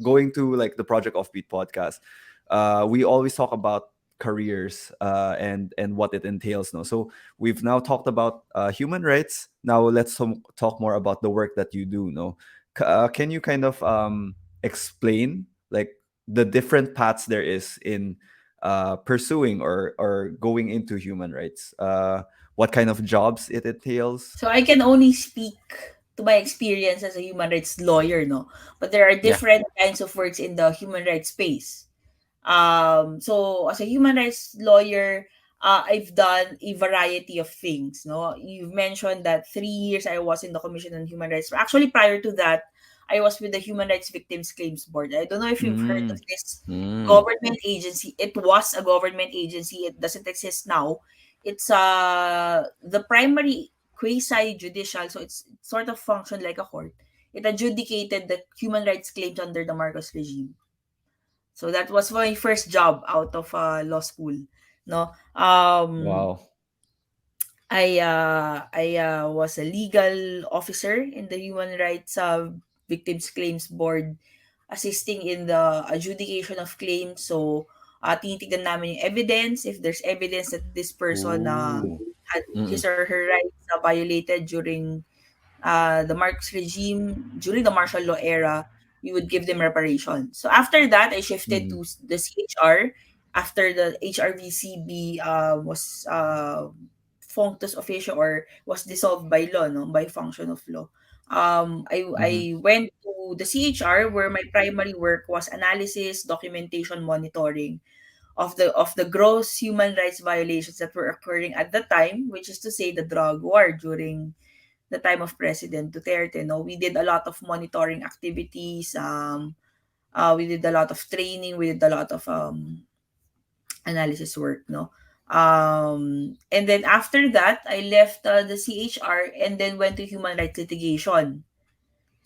going to like the Project Offbeat podcast, we always talk about careers and what it entails. No, so we've now talked about human rights. Now let's talk more about the work that you do. No, can you kind of explain like the different paths there is in pursuing or going into human rights? What kind of jobs it entails? So I can only speak to my experience as a human rights lawyer, no? But there are Yeah. different kinds of works in the human rights space. So as a human rights lawyer, I've done a variety of things. No, you've mentioned that 3 years I was in the Commission on Human Rights. Actually, prior to that, I was with the Human Rights Victims Claims Board. I don't know if you've heard of Mm, this Mm. government agency. It was a government agency. It doesn't exist now. It's the primary quasi judicial, so it's sort of functioned like a court. It adjudicated the human rights claims under the Marcos regime. So that was my first job out of law school. No, wow. I was a legal officer in the Human Rights Victims Claims Board, assisting in the adjudication of claims. So, tinitignan namin yung evidence. If there's evidence that this person Ooh. had his Mm. or her rights violated during the Marcos regime, during the martial law era, we would give them reparation. So after that, I shifted Mm, to the CHR after the HRVCB was functus officio or was dissolved by law, no, by function of law. I mhm. went to the CHR where my primary work was analysis, documentation, monitoring of the gross human rights violations that were occurring at the time, which is to say the drug war during the time of President Duterte. No, we did a lot of monitoring activities. We did a lot of training. We did a lot of analysis work. No, and then after that, I left the CHR and then went to human rights litigation.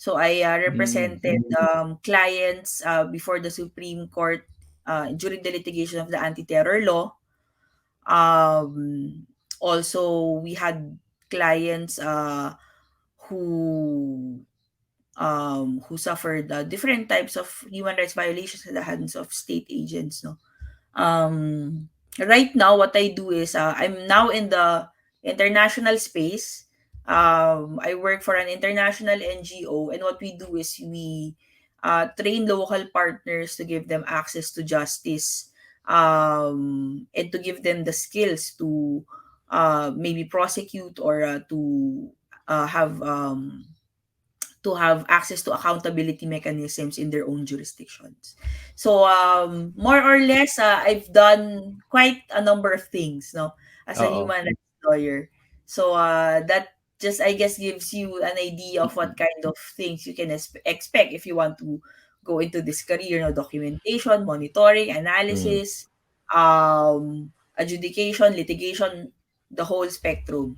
So I Mm, represented clients before the Supreme Court during the litigation of the anti-terror law. Also, we had clients who who suffered different types of human rights violations at the hands of state agents. No, right now what I do is I'm now in the international space. I work for an international NGO, and what we do is we train local partners to give them access to justice, and to give them the skills to maybe prosecute or to have access to accountability mechanisms in their own jurisdictions. So more or less, I've done quite a number of things, no, as a oo. human rights lawyer. So that just I guess gives you an idea of what kind of things you can expect if you want to go into this career, no, documentation, monitoring, Mm. analysis, adjudication, litigation, the whole spectrum.